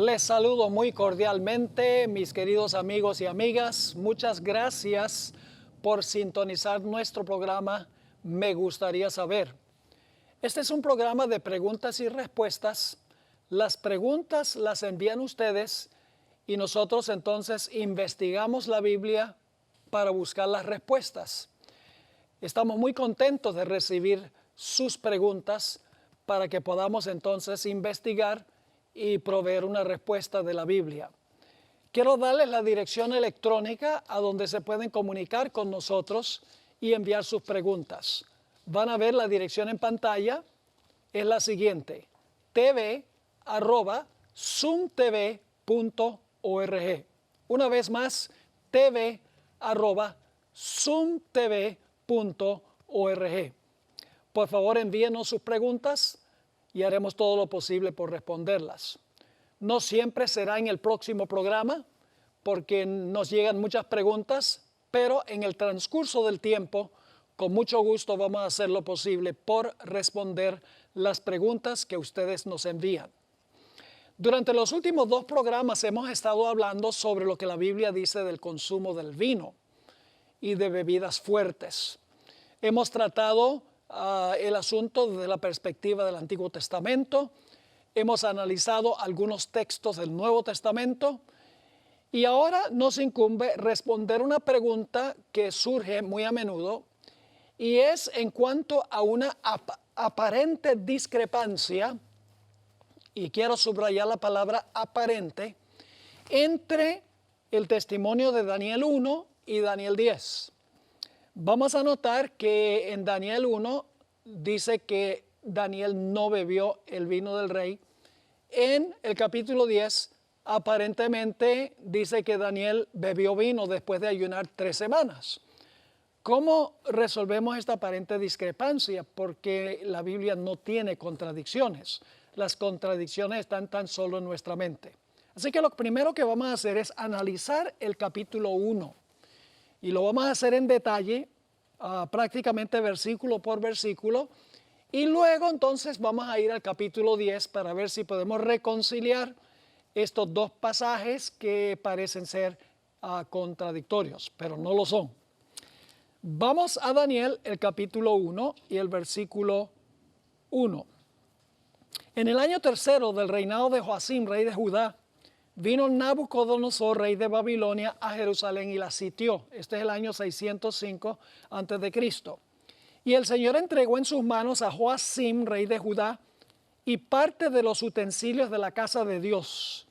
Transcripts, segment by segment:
Les saludo muy cordialmente, mis queridos amigos y amigas. Muchas gracias por sintonizar nuestro programa Me Gustaría Saber. Este es un programa de preguntas y respuestas. Las preguntas las envían ustedes y nosotros entonces investigamos la Biblia para buscar las respuestas. Estamos muy contentos de recibir sus preguntas para que podamos entonces investigar y proveer una respuesta de la Biblia. Quiero darles la dirección electrónica a donde se pueden comunicar con nosotros y enviar sus preguntas. Van a ver la dirección en pantalla, es la siguiente: tv@zoomtv.org. Una vez más, tv@zoomtv.org. Por favor, envíenos sus preguntas y haremos todo lo posible por responderlas. No siempre será en el próximo programa, porque nos llegan muchas preguntas, pero en el transcurso del tiempo, con mucho gusto vamos a hacer lo posible por responder las preguntas que ustedes nos envían. Durante los últimos 2 programas hemos estado hablando sobre lo que la Biblia dice del consumo del vino y de bebidas fuertes. Hemos tratado el asunto desde la perspectiva del Antiguo Testamento. Hemos analizado algunos textos del Nuevo Testamento y ahora nos incumbe responder una pregunta que surge muy a menudo, y es en cuanto a una aparente discrepancia, y quiero subrayar la palabra aparente, entre el testimonio de Daniel 1 y Daniel 10. Vamos a notar que en Daniel 1 dice que Daniel no bebió el vino del rey. En el capítulo 10 aparentemente dice que Daniel bebió vino después de ayunar 3 semanas. ¿Cómo resolvemos esta aparente discrepancia? Porque la Biblia no tiene contradicciones. Las contradicciones están tan solo en nuestra mente. Así que lo primero que vamos a hacer es analizar el capítulo 1. Y lo vamos a hacer en detalle, prácticamente versículo por versículo. Y luego entonces vamos a ir al capítulo 10 para ver si podemos reconciliar estos 2 pasajes que parecen ser contradictorios, pero no lo son. Vamos a Daniel, el capítulo 1 y el versículo 1. En el año 3 del reinado de Joacim, rey de Judá, vino Nabucodonosor, rey de Babilonia, a Jerusalén y la sitió. Este es el año 605 a.C. Y el Señor entregó en sus manos a Joacim, rey de Judá, y parte de los utensilios de la casa de Dios,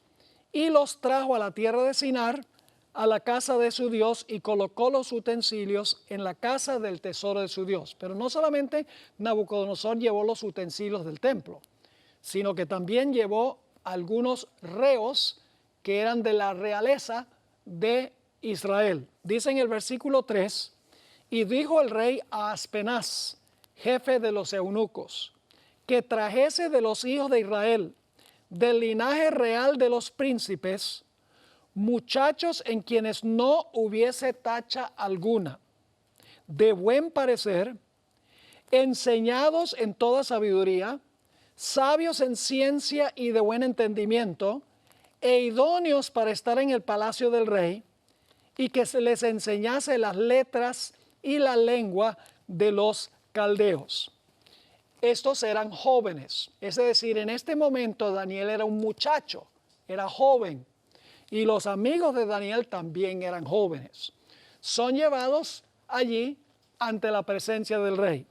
y los trajo a la tierra de Sinar, a la casa de su Dios, y colocó los utensilios en la casa del tesoro de su Dios. Pero no solamente Nabucodonosor llevó los utensilios del templo, sino que también llevó algunos reos que eran de la realeza de Israel. Dice en el versículo 3, y dijo el rey a Aspenaz, jefe de los eunucos, que trajese de los hijos de Israel, del linaje real de los príncipes, muchachos en quienes no hubiese tacha alguna, de buen parecer, enseñados en toda sabiduría, sabios en ciencia y de buen entendimiento, e idóneos para estar en el palacio del rey, y que se les enseñase las letras y la lengua de los caldeos. Estos eran jóvenes, es decir, en este momento Daniel era un muchacho, era joven, y los amigos de Daniel también eran jóvenes. Son llevados allí ante la presencia del rey.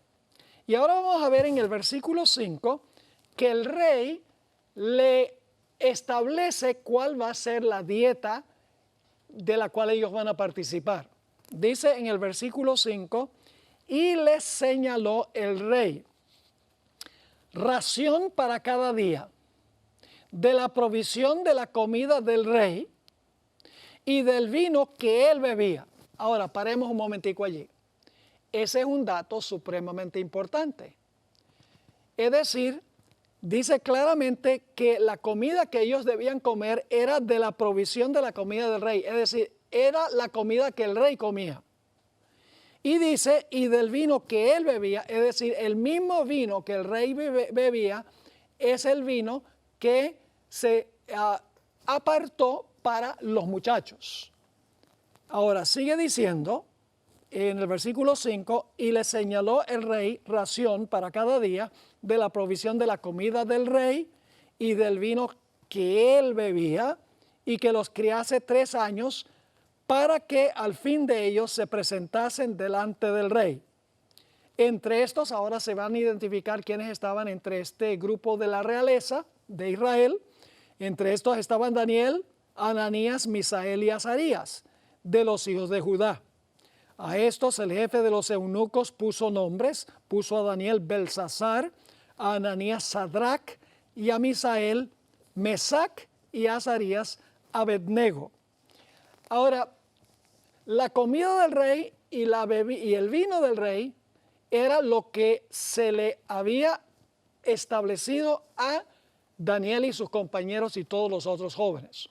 Y ahora vamos a ver en el versículo 5 que el rey le establece cuál va a ser la dieta de la cual ellos van a participar. Dice en el versículo 5, y les señaló el rey ración para cada día, de la provisión de la comida del rey y del vino que él bebía. Ahora, paremos un momentico allí. Ese es un dato supremamente importante. Es decir, dice claramente que la comida que ellos debían comer era de la provisión de la comida del rey. Es decir, era la comida que el rey comía. Y dice, y del vino que él bebía, es decir, el mismo vino que el rey bebía, es el vino que se apartó para los muchachos. Ahora sigue diciendo en el versículo 5, y le señaló el rey ración para cada día de la provisión de la comida del rey y del vino que él bebía, y que los criase 3 años, para que al fin de ellos se presentasen delante del rey. Entre estos ahora se van a identificar quiénes estaban entre este grupo de la realeza de Israel. Entre estos estaban Daniel, Ananías, Misael y Azarías, de los hijos de Judá. A estos el jefe de los eunucos puso nombres, puso a Daniel Belsasar, a Ananías Sadrac y a Misael Mesac y a Azarías Abednego. Ahora, la comida del rey y el vino del rey era lo que se le había establecido a Daniel y sus compañeros y todos los otros jóvenes.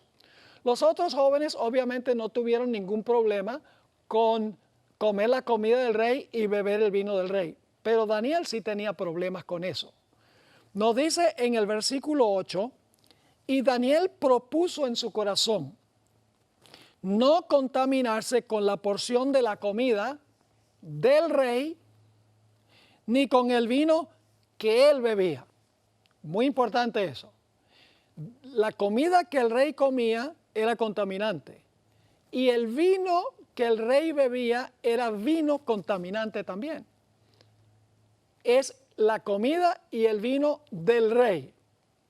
Los otros jóvenes obviamente no tuvieron ningún problema con comer la comida del rey y beber el vino del rey, pero Daniel sí tenía problemas con eso. Nos dice en el versículo 8, y Daniel propuso en su corazón no contaminarse con la porción de la comida del rey, ni con el vino que él bebía. Muy importante eso. La comida que el rey comía era contaminante y el vino que el rey bebía era vino contaminante también. Es la comida y el vino del rey,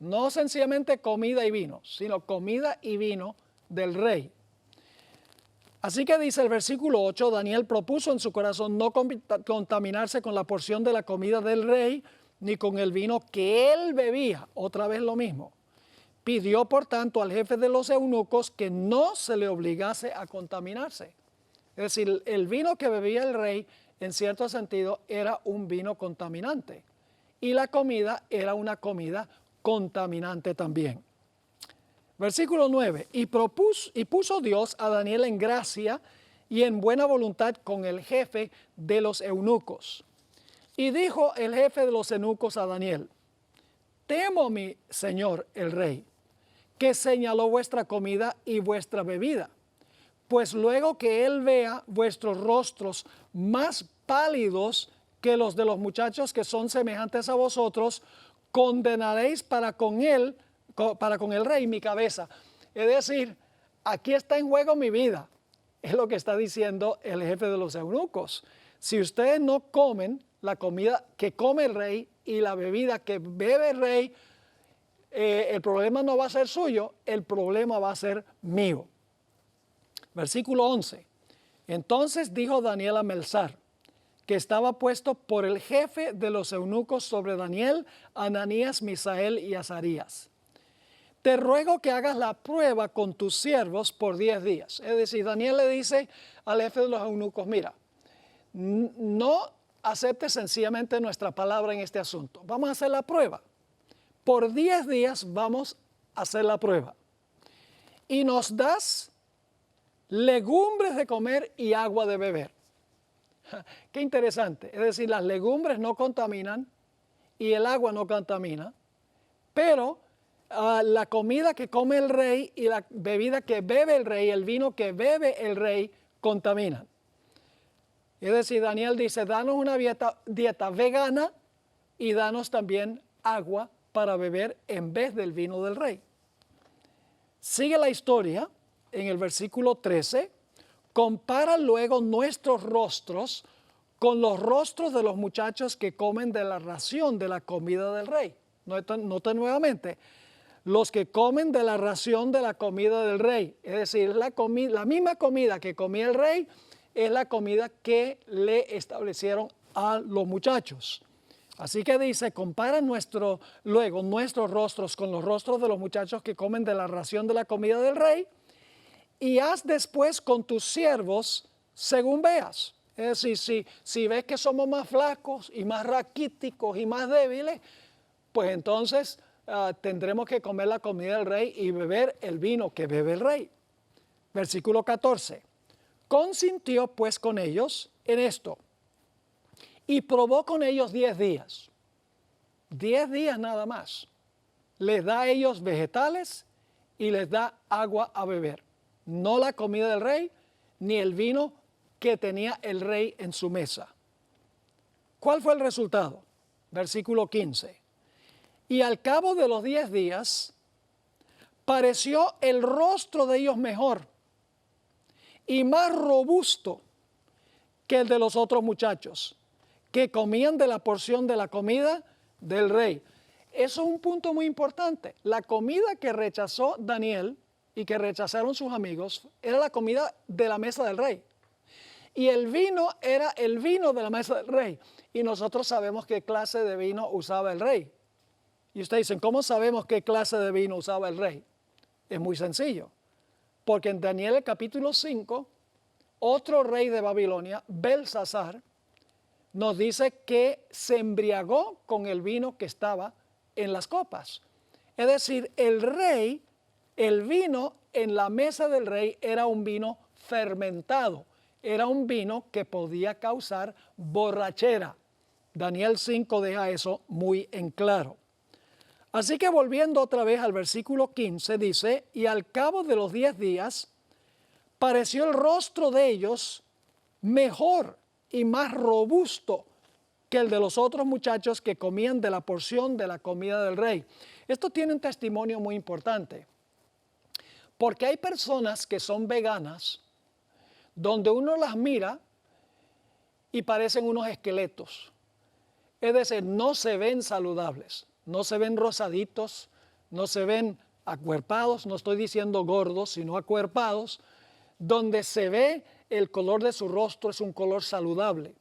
no sencillamente comida y vino, sino comida y vino del rey. Así que dice el versículo 8, Daniel propuso en su corazón no contaminarse con la porción de la comida del rey, ni con el vino que él bebía, otra vez lo mismo. Pidió por tanto al jefe de los eunucos que no se le obligase a contaminarse. Es decir, el vino que bebía el rey, en cierto sentido, era un vino contaminante. Y la comida era una comida contaminante también. Versículo 9, y puso Dios a Daniel en gracia y en buena voluntad con el jefe de los eunucos. Y dijo el jefe de los eunucos a Daniel, temo mi señor el rey, que señaló vuestra comida y vuestra bebida, pues luego que él vea vuestros rostros más pálidos que los de los muchachos que son semejantes a vosotros, condenaréis para con el rey mi cabeza. Es decir, aquí está en juego mi vida. Es lo que está diciendo el jefe de los eunucos. Si ustedes no comen la comida que come el rey y la bebida que bebe el rey, el problema no va a ser suyo, el problema va a ser mío. Versículo 11. Entonces dijo Daniel a Melzar, que estaba puesto por el jefe de los eunucos sobre Daniel, Ananías, Misael y Azarías. Te ruego que hagas la prueba con tus siervos por 10 días. Es decir, Daniel le dice al jefe de los eunucos, mira, no aceptes sencillamente nuestra palabra en este asunto. Vamos a hacer la prueba. Por 10 días vamos a hacer la prueba. Y nos das legumbres de comer y agua de beber. Qué interesante. Es decir, las legumbres no contaminan y el agua no contamina, pero la comida que come el rey y la bebida que bebe el rey, el vino que bebe el rey, contaminan. Es decir, Daniel dice, danos una dieta vegana y danos también agua para beber en vez del vino del rey. Sigue la historia en el versículo 13, compara luego nuestros rostros con los rostros de los muchachos que comen de la ración de la comida del rey. Nota nuevamente, los que comen de la ración de la comida del rey, es decir, la misma comida que comía el rey es la comida que le establecieron a los muchachos. Así que dice, compara luego nuestros rostros con los rostros de los muchachos que comen de la ración de la comida del rey, y haz después con tus siervos según veas. Es decir, si ves que somos más flacos y más raquíticos y más débiles, pues entonces tendremos que comer la comida del rey y beber el vino que bebe el rey. Versículo 14. Consintió pues con ellos en esto y probó con ellos 10 días. 10 días nada más. Les da a ellos vegetales y les da agua a beber. No la comida del rey, ni el vino que tenía el rey en su mesa. ¿Cuál fue el resultado? Versículo 15. Y al cabo de los 10 días, pareció el rostro de ellos mejor y más robusto que el de los otros muchachos, que comían de la porción de la comida del rey. Eso es un punto muy importante. La comida que rechazó Daniel y que rechazaron sus amigos era la comida de la mesa del rey. Y el vino era el vino de la mesa del rey. Y nosotros sabemos qué clase de vino usaba el rey. Y ustedes dicen, ¿cómo sabemos qué clase de vino usaba el rey? Es muy sencillo. Porque en Daniel el capítulo 5, otro rey de Babilonia, Belsasar, nos dice que se embriagó con el vino que estaba en las copas. Es decir, el rey, el vino en la mesa del rey era un vino fermentado. Era un vino que podía causar borrachera. Daniel 5 deja eso muy en claro. Así que volviendo otra vez al versículo 15, dice, y al cabo de los 10 días, pareció el rostro de ellos mejor y más robusto que el de los otros muchachos que comían de la porción de la comida del rey. Esto tiene un testimonio muy importante, porque hay personas que son veganas, donde uno las mira y parecen unos esqueletos. Es decir, no se ven saludables, no se ven rosaditos, no se ven acuerpados, no estoy diciendo gordos, sino acuerpados, donde se ve el color de su rostro es un color saludable.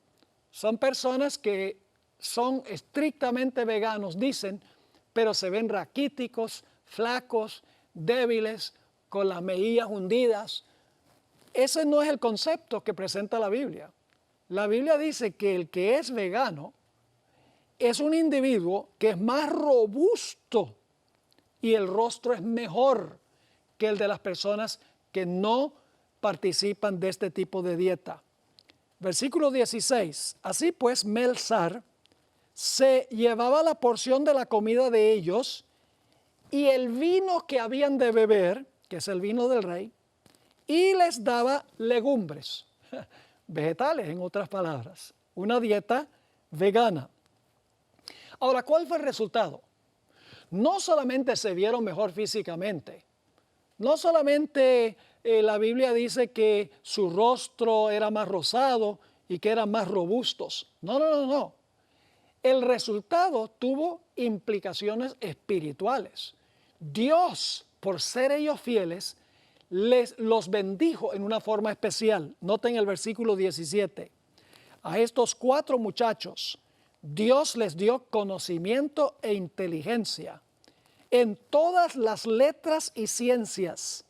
Son personas que son estrictamente veganos, dicen, pero se ven raquíticos, flacos, débiles, con las mejillas hundidas. Ese no es el concepto que presenta la Biblia. La Biblia dice que el que es vegano es un individuo que es más robusto y el rostro es mejor que el de las personas que no participan de este tipo de dieta. Versículo 16. Así pues, Melsar se llevaba la porción de la comida de ellos y el vino que habían de beber, que es el vino del rey, y les daba legumbres, vegetales en otras palabras, una dieta vegana. Ahora, ¿cuál fue el resultado? No solamente se vieron mejor físicamente, no solamente la Biblia dice que su rostro era más rosado y que eran más robustos. No. El resultado tuvo implicaciones espirituales. Dios, por ser ellos fieles, los bendijo en una forma especial. Noten el versículo 17. A estos 4 muchachos, Dios les dio conocimiento e inteligencia en todas las letras y ciencias,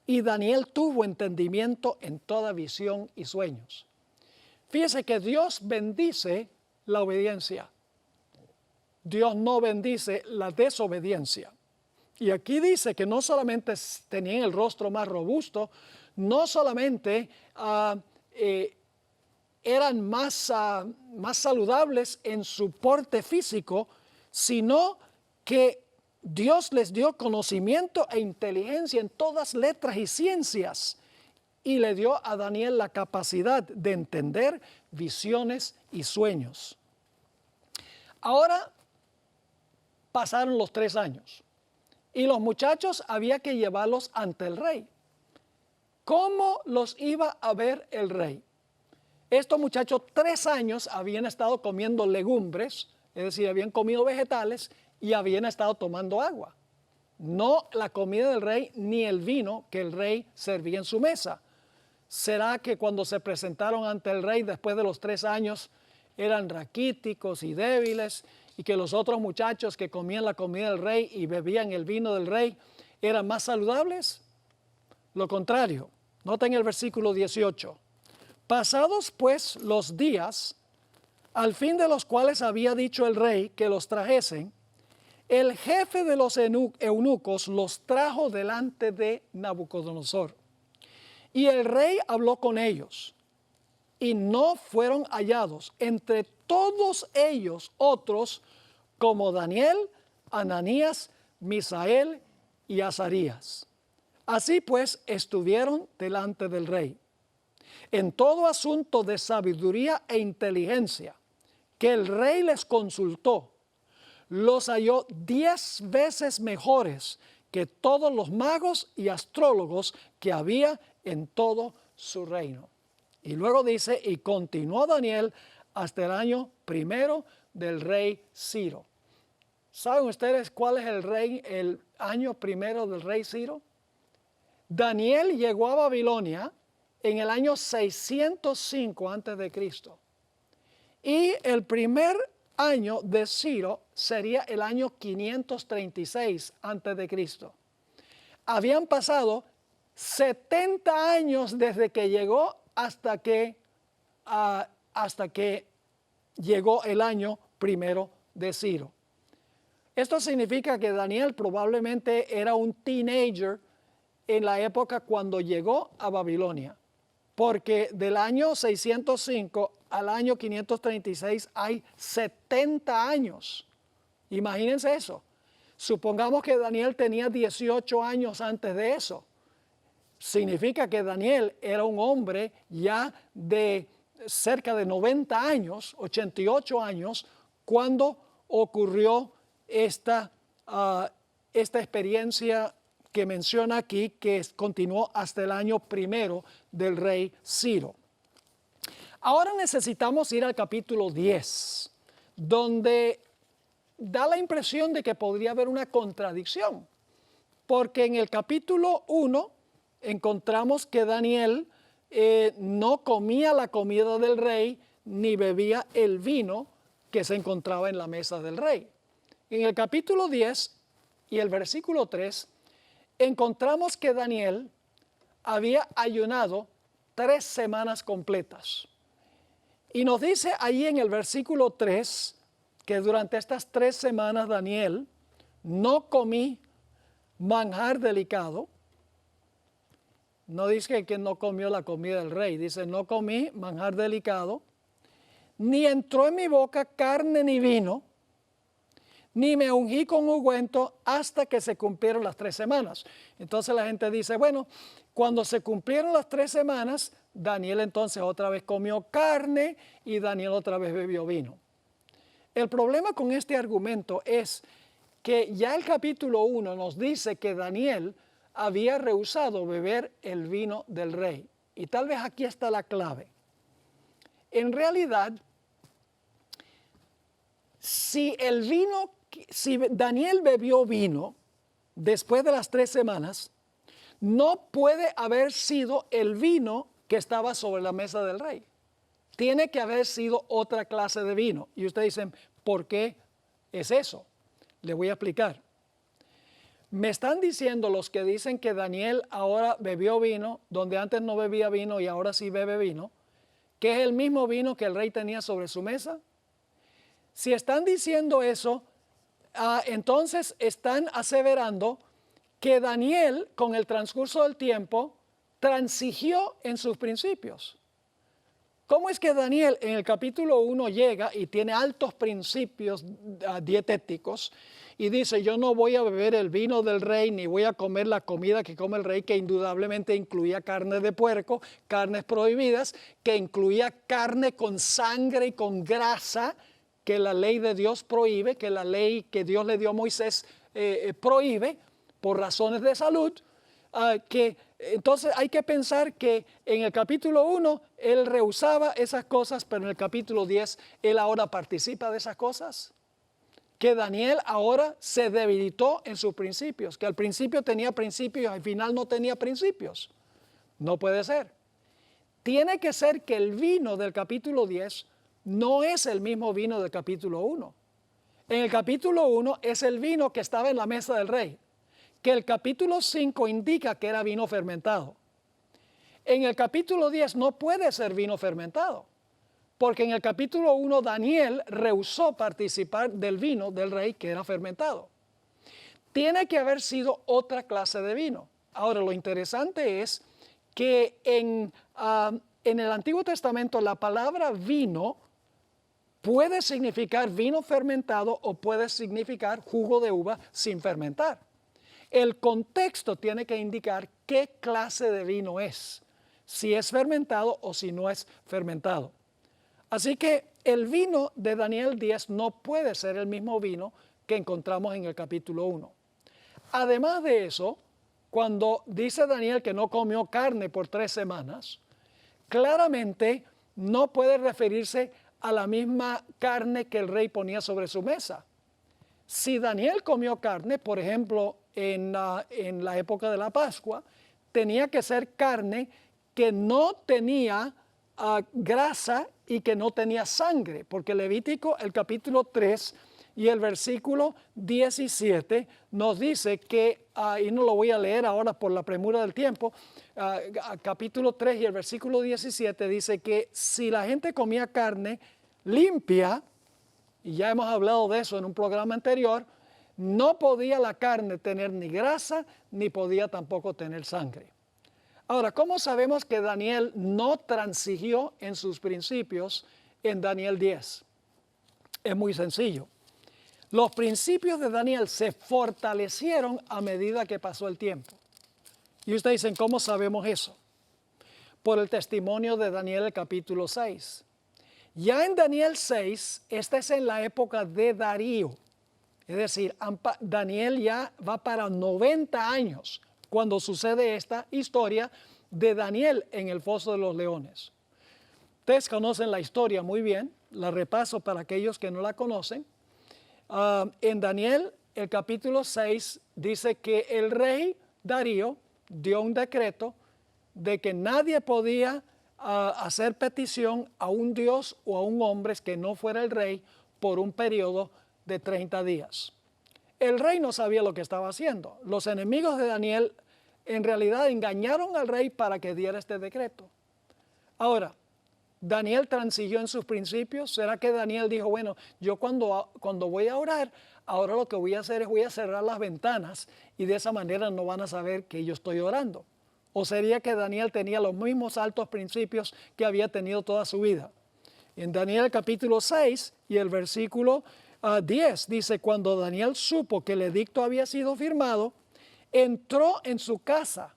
y Daniel tuvo entendimiento en toda visión y sueños. Fíjese que Dios bendice la obediencia. Dios no bendice la desobediencia. Y aquí dice que no solamente tenían el rostro más robusto, no solamente eran más saludables en su porte físico, sino que Dios les dio conocimiento e inteligencia en todas letras y ciencias y le dio a Daniel la capacidad de entender visiones y sueños. Ahora pasaron los 3 años y los muchachos había que llevarlos ante el rey. ¿Cómo los iba a ver el rey? Estos muchachos 3 años habían estado comiendo legumbres, es decir, habían comido vegetales y habían estado tomando agua. No la comida del rey ni el vino que el rey servía en su mesa. ¿Será que cuando se presentaron ante el rey después de los 3 años eran raquíticos y débiles y que los otros muchachos que comían la comida del rey y bebían el vino del rey eran más saludables? Lo contrario. Noten el versículo 18. Pasados pues los días, al fin de los cuales había dicho el rey que los trajesen, el jefe de los eunucos los trajo delante de Nabucodonosor. Y el rey habló con ellos, y no fueron hallados entre todos ellos otros como Daniel, Ananías, Misael y Azarías. Así pues, estuvieron delante del rey. En todo asunto de sabiduría e inteligencia que el rey les consultó, los halló 10 veces mejores que todos los magos y astrólogos que había en todo su reino. Y luego dice, y continuó Daniel hasta el año primero del rey Ciro. ¿Saben ustedes cuál es el año primero del rey Ciro? Daniel llegó a Babilonia en el año 605 a.C. Y el primer año de Ciro sería el año 536 a.C. Habían pasado 70 años desde que llegó hasta que llegó el año primero de Ciro. Esto significa que Daniel probablemente era un teenager en la época cuando llegó a Babilonia, porque del año 605 al año 536 hay 70 años. Imagínense eso. Supongamos que Daniel tenía 18 años antes de eso. Significa que Daniel era un hombre ya de cerca de 90 años, 88 años, cuando ocurrió esta experiencia que menciona aquí, que continuó hasta el año primero del rey Ciro. Ahora necesitamos ir al capítulo 10, donde da la impresión de que podría haber una contradicción, porque en el capítulo 1 encontramos que Daniel no comía la comida del rey ni bebía el vino que se encontraba en la mesa del rey. En el capítulo 10 y el versículo 3 encontramos que Daniel había ayunado 3 semanas completas. Y nos dice ahí en el versículo 3 que durante estas 3 semanas Daniel no comí manjar delicado. No dice que no comió la comida del rey, dice no comí manjar delicado, ni entró en mi boca carne ni vino, ni me ungí con ungüento hasta que se cumplieron las 3 semanas. Entonces la gente dice, bueno, cuando se cumplieron las 3 semanas, Daniel entonces otra vez comió carne y Daniel otra vez bebió vino. El problema con este argumento es que ya el capítulo 1 nos dice que Daniel había rehusado beber el vino del rey. Y tal vez aquí está la clave. En realidad, si Daniel bebió vino después de las 3 semanas, no puede haber sido el vino que estaba sobre la mesa del rey. Tiene que haber sido otra clase de vino. Y ustedes dicen, ¿por qué es eso? Le voy a explicar. Me están diciendo los que dicen que Daniel ahora bebió vino, donde antes no bebía vino y ahora sí bebe vino, que es el mismo vino que el rey tenía sobre su mesa. Si están diciendo eso, entonces están aseverando que Daniel, con el transcurso del tiempo, transigió en sus principios. ¿Cómo es que Daniel en el capítulo 1 llega y tiene altos principios dietéticos y dice, yo no voy a beber el vino del rey ni voy a comer la comida que come el rey, que indudablemente incluía carne de puerco, carnes prohibidas, que incluía carne con sangre y con grasa, que la ley de Dios prohíbe, que la ley que Dios le dio a Moisés prohíbe por razones de salud, entonces hay que pensar que en el capítulo 1 él rehusaba esas cosas, pero en el capítulo 10 él ahora participa de esas cosas. Que Daniel ahora se debilitó en sus principios, que al principio tenía principios y al final no tenía principios. No puede ser. Tiene que ser que el vino del capítulo 10 no es el mismo vino del capítulo 1. En el capítulo 1 es el vino que estaba en la mesa del rey, que el capítulo 5 indica que era vino fermentado. En el capítulo 10 no puede ser vino fermentado, porque en el capítulo 1 Daniel rehusó participar del vino del rey que era fermentado. Tiene que haber sido otra clase de vino. Ahora, lo interesante es que en el Antiguo Testamento la palabra vino puede significar vino fermentado o puede significar jugo de uva sin fermentar. El contexto tiene que indicar qué clase de vino es, si es fermentado o si no es fermentado. Así que el vino de Daniel 10 no puede ser el mismo vino que encontramos en el capítulo 1. Además de eso, cuando dice Daniel que no comió carne por 3 semanas, claramente no puede referirse a la misma carne que el rey ponía sobre su mesa. Si Daniel comió carne, por ejemplo, en la época de la Pascua, tenía que ser carne que no tenía grasa y que no tenía sangre, porque Levítico, el capítulo 3 y el versículo 17 nos dice que, y no lo voy a leer ahora por la premura del tiempo, capítulo 3 y el versículo 17 dice que si la gente comía carne limpia, y ya hemos hablado de eso en un programa anterior, no podía la carne tener ni grasa, ni podía tampoco tener sangre. Ahora, ¿cómo sabemos que Daniel no transigió en sus principios en Daniel 10? Es muy sencillo. Los principios de Daniel se fortalecieron a medida que pasó el tiempo. Y ustedes dicen, ¿cómo sabemos eso? Por el testimonio de Daniel el capítulo 6. Ya en Daniel 6, esta es en la época de Darío. Es decir, Daniel ya va para 90 años cuando sucede esta historia de Daniel en el foso de los leones. Ustedes conocen la historia muy bien, la repaso para aquellos que no la conocen. En Daniel, el capítulo 6, dice que el rey Darío dio un decreto de que nadie podía hacer petición a un dios o a un hombre que no fuera el rey por un periodo de 30 días. El rey no sabía lo que estaba haciendo. Los enemigos de Daniel en realidad engañaron al rey para que diera este decreto. Ahora, ¿Daniel transigió en sus principios? ¿Será que Daniel dijo, bueno, yo cuando voy a orar, ahora lo que voy a hacer es voy a cerrar las ventanas y de esa manera no van a saber que yo estoy orando? ¿O sería que Daniel tenía los mismos altos principios que había tenido toda su vida? En Daniel capítulo 6 y el versículo 10 dice, cuando Daniel supo que el edicto había sido firmado, entró en su casa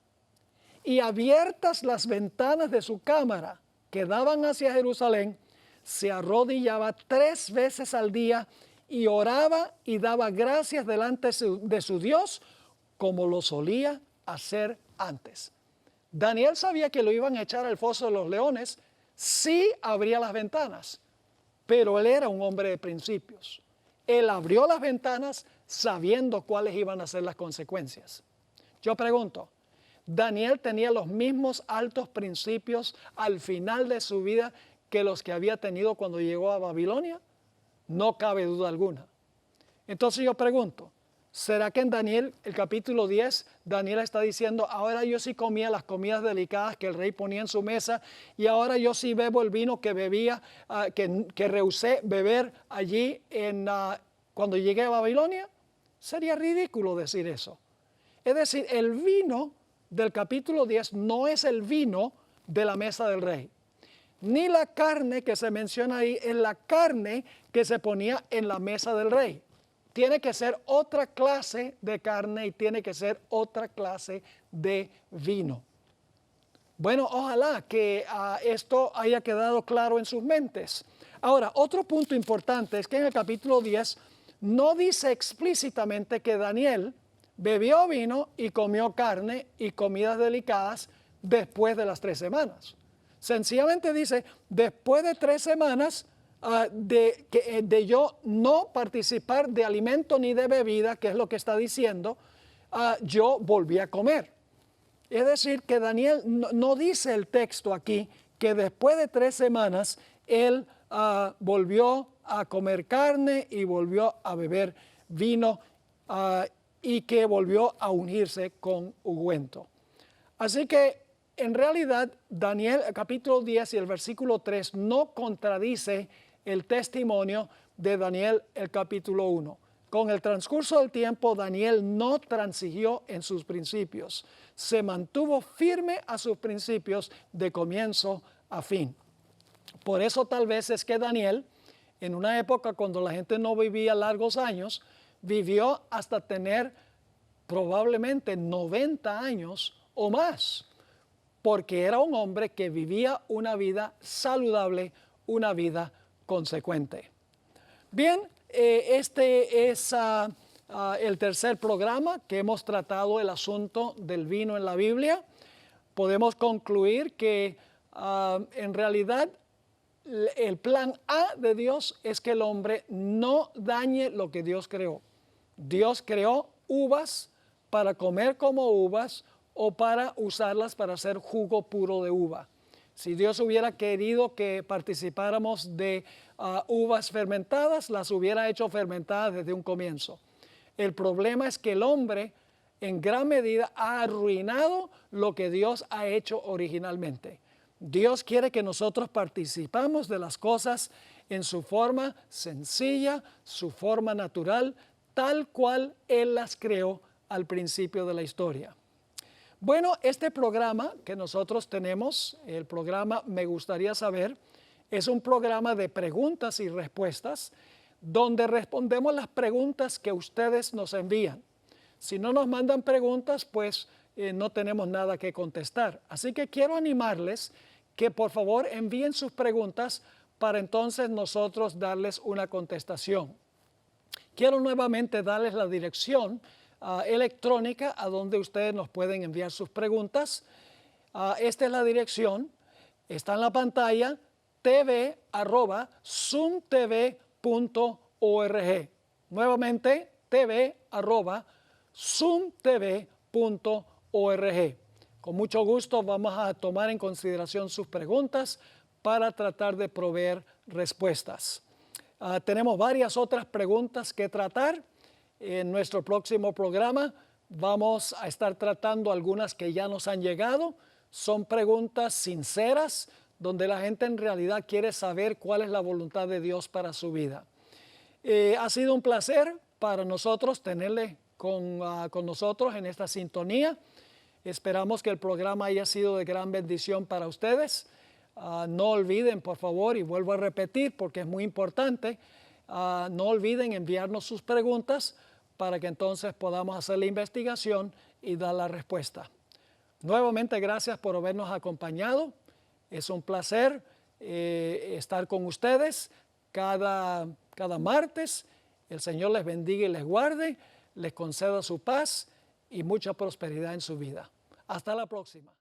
y abiertas las ventanas de su cámara que daban hacia Jerusalén, se arrodillaba 3 veces al día y oraba y daba gracias delante de su Dios como lo solía hacer antes. Daniel sabía que lo iban a echar al foso de los leones si abría las ventanas, pero él era un hombre de principios. Él abrió las ventanas sabiendo cuáles iban a ser las consecuencias. Yo pregunto, ¿Daniel tenía los mismos altos principios al final de su vida que los que había tenido cuando llegó a Babilonia? No cabe duda alguna. Entonces yo pregunto, ¿será que en Daniel, el capítulo 10, Daniel está diciendo, ahora yo sí comía las comidas delicadas que el rey ponía en su mesa y ahora yo sí bebo el vino que bebía, que rehusé beber allí cuando llegué a Babilonia? Sería ridículo decir eso. Es decir, el vino del capítulo 10 no es el vino de la mesa del rey. Ni la carne que se menciona ahí es la carne que se ponía en la mesa del rey. Tiene que ser otra clase de carne y tiene que ser otra clase de vino. Bueno, ojalá que esto haya quedado claro en sus mentes. Ahora, otro punto importante es que en el capítulo 10 no dice explícitamente que Daniel bebió vino y comió carne y comidas delicadas después de las 3 semanas. Sencillamente dice, después de 3 semanas de yo no participar de alimento ni de bebida, que es lo que está diciendo, yo volví a comer. Es decir, que Daniel no dice el texto aquí que después de 3 semanas él volvió a comer carne y volvió a beber vino y que volvió a ungirse con ungüento. Así que en realidad Daniel capítulo 10 y el versículo 3 no contradice el testimonio de Daniel el capítulo 1. Con el transcurso del tiempo Daniel no transigió en sus principios, se mantuvo firme a sus principios de comienzo a fin. Por eso tal vez es que Daniel, en una época cuando la gente no vivía largos años, vivió hasta tener probablemente 90 años o más, porque era un hombre que vivía una vida saludable, una vida consecuente. Bien, este es el tercer programa que hemos tratado el asunto del vino en la Biblia. Podemos concluir que en realidad el plan A de Dios es que el hombre no dañe lo que Dios creó. Dios creó uvas para comer como uvas o para usarlas para hacer jugo puro de uva. Si Dios hubiera querido que participáramos de uvas fermentadas, las hubiera hecho fermentadas desde un comienzo. El problema es que el hombre en gran medida ha arruinado lo que Dios ha hecho originalmente. Dios quiere que nosotros participamos de las cosas en su forma sencilla, su forma natural, tal cual Él las creó al principio de la historia. Bueno, este programa que nosotros tenemos, el programa Me Gustaría Saber, es un programa de preguntas y respuestas donde respondemos las preguntas que ustedes nos envían. Si no nos mandan preguntas, pues no tenemos nada que contestar. Así que quiero animarles que por favor envíen sus preguntas para entonces nosotros darles una contestación. Quiero nuevamente darles la dirección electrónica a donde ustedes nos pueden enviar sus preguntas. Esta es la dirección, está en la pantalla, tv@zoomtv.org. Nuevamente, tv@zoomtv.org. Con mucho gusto vamos a tomar en consideración sus preguntas para tratar de proveer respuestas. Tenemos varias otras preguntas que tratar. En nuestro próximo programa vamos a estar tratando algunas que ya nos han llegado. Son preguntas sinceras, donde la gente en realidad quiere saber cuál es la voluntad de Dios para su vida. Ha sido un placer para nosotros tenerle con nosotros en esta sintonía. Esperamos que el programa haya sido de gran bendición para ustedes. No olviden, por favor, y vuelvo a repetir porque es muy importante, no olviden enviarnos sus preguntas para que entonces podamos hacer la investigación y dar la respuesta. Nuevamente, gracias por habernos acompañado. Es un placer estar con ustedes cada martes. El Señor les bendiga y les guarde, les conceda su paz y mucha prosperidad en su vida. Hasta la próxima.